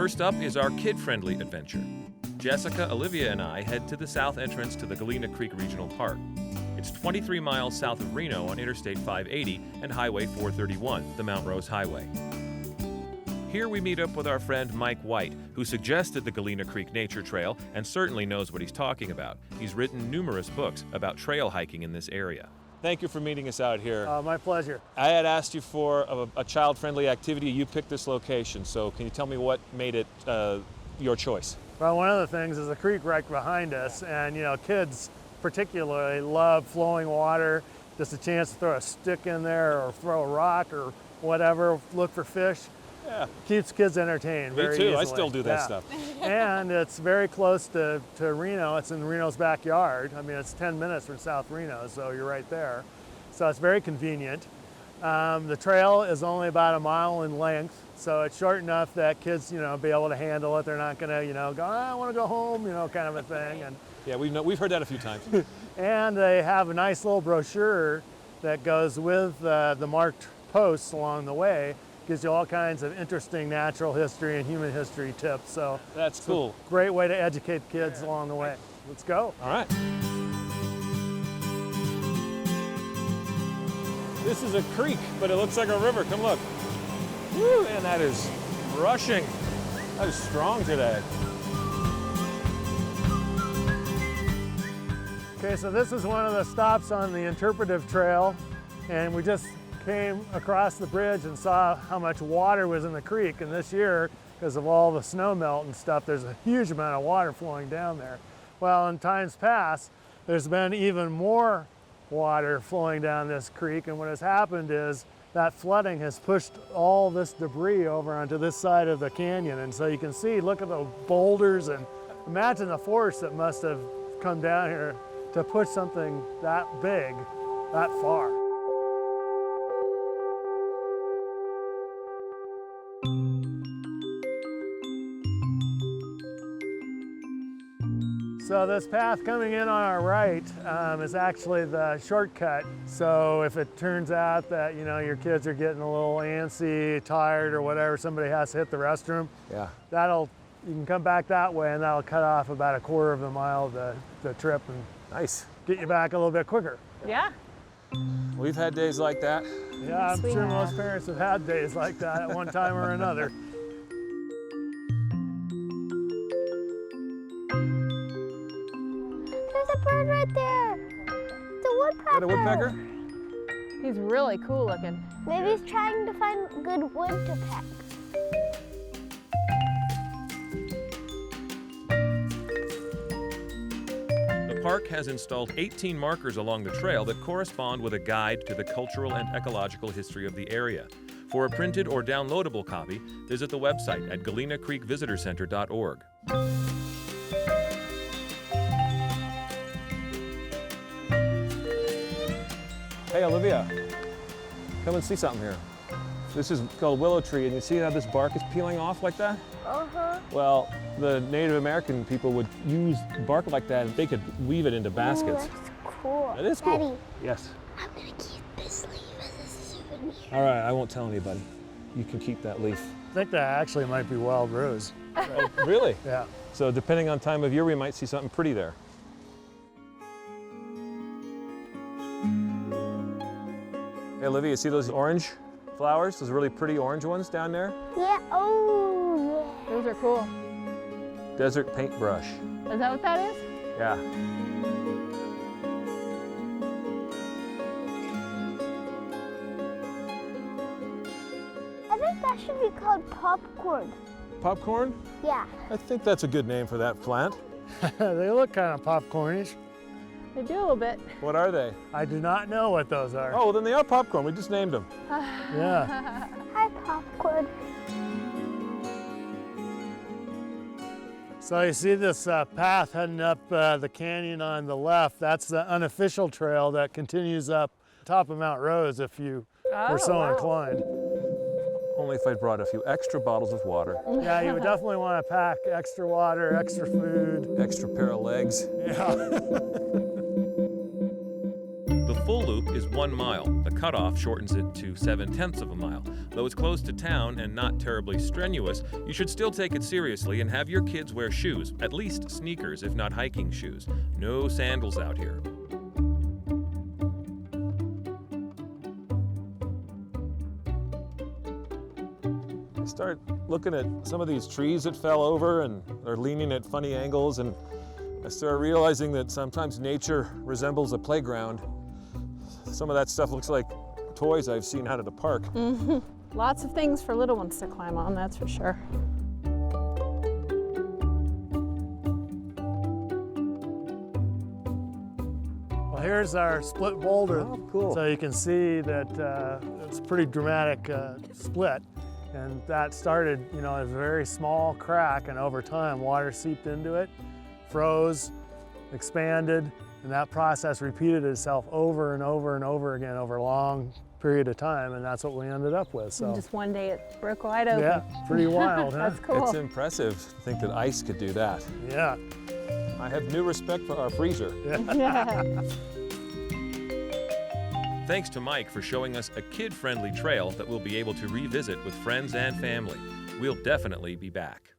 First up is our kid-friendly adventure. Jessica, Olivia, and I head to the south entrance to the Galena Creek Regional Park. It's 23 miles south of Reno on Interstate 580 and Highway 431, the Mount Rose Highway. Here we meet up with our friend Mike White, who suggested the Galena Creek Nature Trail and certainly knows what he's talking about. He's written numerous books about trail hiking in this area. Thank you for meeting us out here. My pleasure. I had asked you for a child-friendly activity. You picked this location, so can you tell me what made it your choice? Well, one of the things is a creek right behind us, and kids particularly love flowing water. Just a chance to throw a stick in there or throw a rock or whatever, look for fish. Yeah. Keeps kids entertained very easily. Me too, I still do that stuff. And it's very close to Reno. It's in Reno's backyard. I mean, it's 10 minutes from South Reno, so you're right there. So it's very convenient. The trail is only about a mile in length, so it's short enough that kids, be able to handle it. They're not gonna, go, I want to go home, kind of a thing. And yeah, we've heard that a few times. And they have a nice little brochure that goes with the marked posts along the way. Gives you all kinds of interesting natural history and human history tips. So that's cool. Great way to educate kids along the way. Let's go. All right. This is a creek, but it looks like a river. Come look. Woo, and that is rushing. That is strong today. Okay, so this is one of the stops on the interpretive trail, and we just came across the bridge and saw how much water was in the creek. And this year, because of all the snow melt and stuff, there's a huge amount of water flowing down there. Well, in times past, there's been even more water flowing down this creek. And what has happened is that flooding has pushed all this debris over onto this side of the canyon. And so you can see, look at the boulders, and imagine the force that must have come down here to push something that big, that far. So this path coming in on our right is actually the shortcut. So if it turns out that your kids are getting a little antsy, tired, or whatever, somebody has to hit the restroom. Yeah. You can come back that way, and that'll cut off about a quarter of a mile of the trip and nice. Get you back a little bit quicker. Yeah. We've had days like that. Yeah, I'm sure most parents have had days like that at one time or another. There's a bird right there. It's a woodpecker. Is that a woodpecker? He's really cool looking. Maybe he's trying to find good wood to peck. The park has installed 18 markers along the trail that correspond with a guide to the cultural and ecological history of the area. For a printed or downloadable copy, visit the website at galenacreekvisitorcenter.org. Hey, Olivia, come and see something here. This is called willow tree, and you see how this bark is peeling off like that? Uh-huh. Well, the Native American people would use bark like that, and they could weave it into baskets. Ooh, that's cool. That is cool. Daddy, Yes. I'm gonna keep this leaf as a souvenir. All right, I won't tell anybody. You can keep that leaf. I think that actually might be wild rose. Oh, really? Yeah. So depending on time of year, we might see something pretty there. Hey, Olivia, you see those orange flowers? Those really pretty orange ones down there? Yeah, oh yeah. Those are cool. Desert paintbrush. Is that what that is? Yeah. I think that should be called popcorn. Popcorn? Yeah. I think that's a good name for that plant. They look kind of popcornish. They do a little bit. What are they? I do not know what those are. Oh, well, then they are popcorn. We just named them. Yeah. Hi, popcorn. So you see this path heading up the canyon on the left. That's the unofficial trail that continues up top of Mount Rose if you were so inclined. Only if I brought a few extra bottles of water, Yeah, you would definitely want to pack extra water, extra food. extra pair of legs. Yeah. The full loop is 1 mile. The cutoff shortens it to 7/10 of a mile. Though it's close to town and not terribly strenuous, you should still take it seriously and have your kids wear shoes, at least sneakers if not hiking shoes. No sandals out here. I start looking at some of these trees that fell over and are leaning at funny angles, and I start realizing that sometimes nature resembles a playground. Some of that stuff looks like toys I've seen out at a park. Lots of things for little ones to climb on, that's for sure. Well, here's our split boulder. Oh, cool. So you can see that it's a pretty dramatic split. And that started, as a very small crack, and over time, water seeped into it, froze, expanded, and that process repeated itself over and over and over again over a long period of time, and that's what we ended up with. So And just one day it broke wide open. yeah, pretty wild, huh? That's cool. It's impressive to think that ice could do that. Yeah. I have new respect for our freezer. Yeah. Thanks to Mike for showing us a kid-friendly trail that we'll be able to revisit with friends and family. We'll definitely be back.